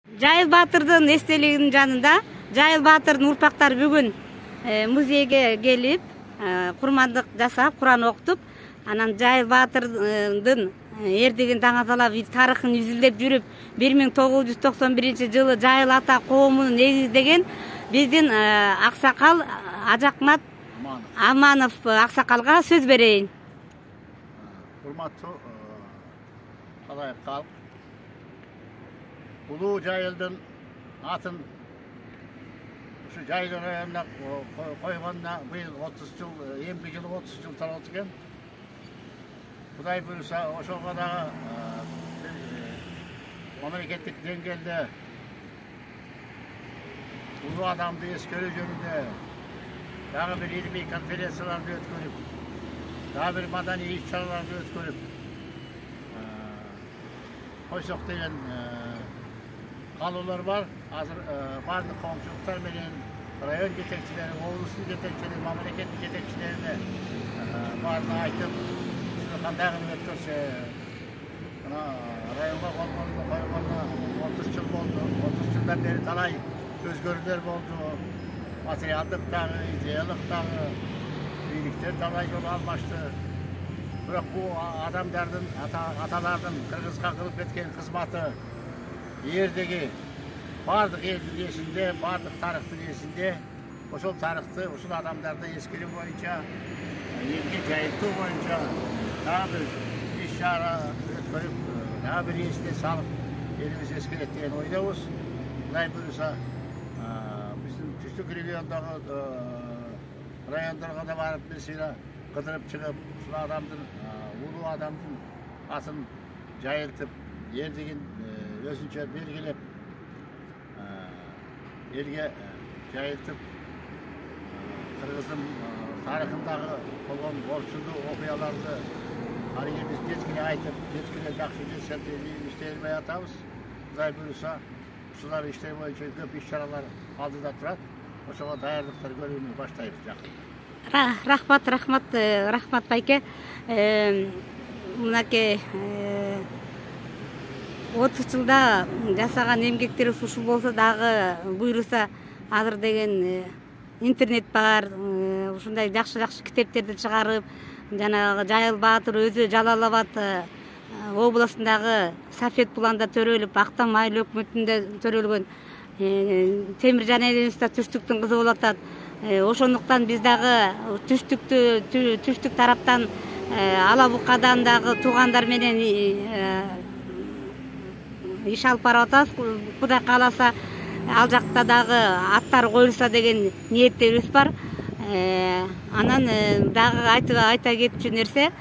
Жайыл Батырдын эстелигинин жанында Жайыл Батырдын урпактары бүгүн музейге келип, курмандык жасап, Куран окутуп, анан Жайыл Батырдын эрдигин таңаталап, тарыхын изилдеп жүрүп, 1991-жылы Жайыл ата коомун негиздеген биздин аксакал Ажакмат Аманов аксакалга сөз берейин. Урматтуу калайык калк, улуу Жайылдын атын ушу Жайыл районуна койгонуна быйыл 30 жыл, эмки жылы 30 жыл толот экен. Кудай буюрса, ошого дагы мамлекеттик деңгээлде улуу адамды эскерүү жөнүндө дагы бир илимий конференцияларды өткөрүп, дагы бир маданий иш-чараларды өткөрүп койсок деген каалоолор бар. Азыр бардык коомчулуктар менен район жетекчилери, облустун жетекчилери, мамлекеттик жетекчилерине баарын айтып, кандай кылып өткөрсө, районго койгонуна 30 жыл болду. 30 жылдан бери талай өзгөрүүлөр болду. Материалдык дагы, идеялык дагы, бийликтер талай жолу алмашты. Бирок бул адамдардын, аталардын кыргызга кылып кеткен кызматы эрдеги бардык элдин эсинде, бардык тарыхтын эсинде. Ошол тарыхты, ушул адамдарды эскерүү боюнча, элге жайылтуу боюнча дагы бир иш-чара өткөрүп, дагы бир эсине салып, элибиз эскерет деген ойдобуз. Кудай буюрса, биздин түштүк региондогу райондорго да барып, бир сыйра кыдырып чыгып, ушул адамдын, улуу адамдын атын жайылтып, эрдигин өзүнчө белгилеп, элге жайылтып, кыргыздын тарыхындагы болгон борчулуу окуяларды арыге биз жеткиле айтып, жеткиле жакшы иштей албай атабыз. Кудай буюрса, ушулар иштер боюнча көп иш-чаралар алдыда турат. Ошого даярдыктар көрүүнү баштайбыз жакында. Рахмат байке. Мынакей 30 жылда жасаган эмгектери ушул болсо дагы буйруса, азыр деген интернет бар, ушундай жакшы китептерди чыгарып, жанагы Жайыл Баатыр өзү Жалал Абад областындагы Сафет Буланда төрөлүп, Актан майыл өкмөтүндө төрөлгөн Темиржан элибиз да түштүктүн кызы болуп атат. Ошондуктан биз дагы түштүк тараптан Ала Букадан дагы туугандар менен иш алып барып атабыз. Кудай кааласа, ал жакта дагы аттар коюлса деген ниеттебиз бар. Анан дагы айта кетчү нерсе,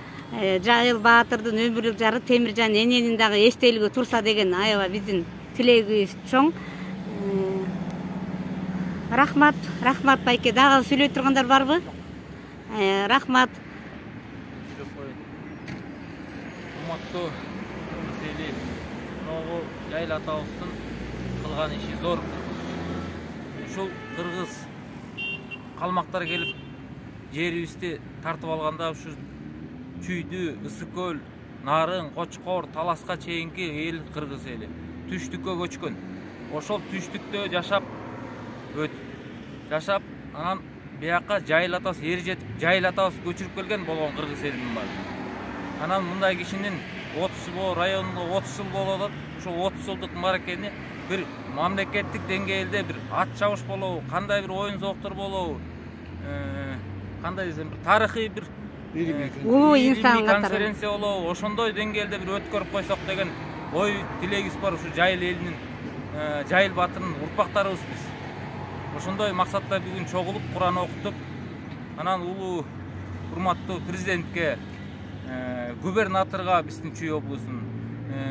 Жайыл Баатырдын өмүрлүк жары Темиржан эненин дагы эстелиги турса деген аябай биздин тилегибиз чоң. Рахмат байке. Дагы сүйлөй тургандар барбы? Рахмат. Урматтуу музейли, могу Жайыл атабыздын кылган иши зор. Ушул кыргыз калмактар келип жерибизди тартып алганда, ушу Чүйдү, Ысык көл, Нарын, Кочкор, Таласка чейинки эл кыргыз эли түштүккө көчкөн. Ошол түштүктө жашап, анан бияка Жайыл атабыз жетип, Жайыл атабыз көчүрүп келген болгон кыргыз элинин бар. Анан мындай кишинин 30 жыл районунда 30 жыл болот. Ошол 30 жылдык мааракени бир мамлекеттик деңгээлде бир ат чабыш болобу, кандай бир оюн зооктор болобу, кандай десем, тарыхый бир улуу инсан конференция болобу, ошондой деңгээлде бир өткөрүп койсок деген ой тилегибиз бар. Ушу Жайыл элинин, Жайыл Баатырдын урпактарыбыз биз. Ошондой максатта бүгүн чогулуп, Куран окутуп, анан улуу урматтуу президентке, губернаторго, биздин Чүй облусунун,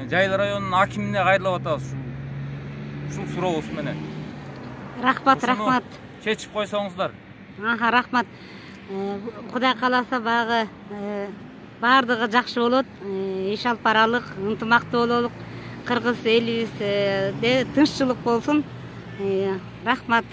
Жайыл районунун акимине кайрылып атабыз ушул сурообуз менен. Рахмат. Чечип койсоңуздар. Рахмат. Кудай кааласа багы бардыгы жакшы болот. Иш алып баралык, ынтымактуу бололук. Кыргыз элибизде тынччылык болсун. Рахмат.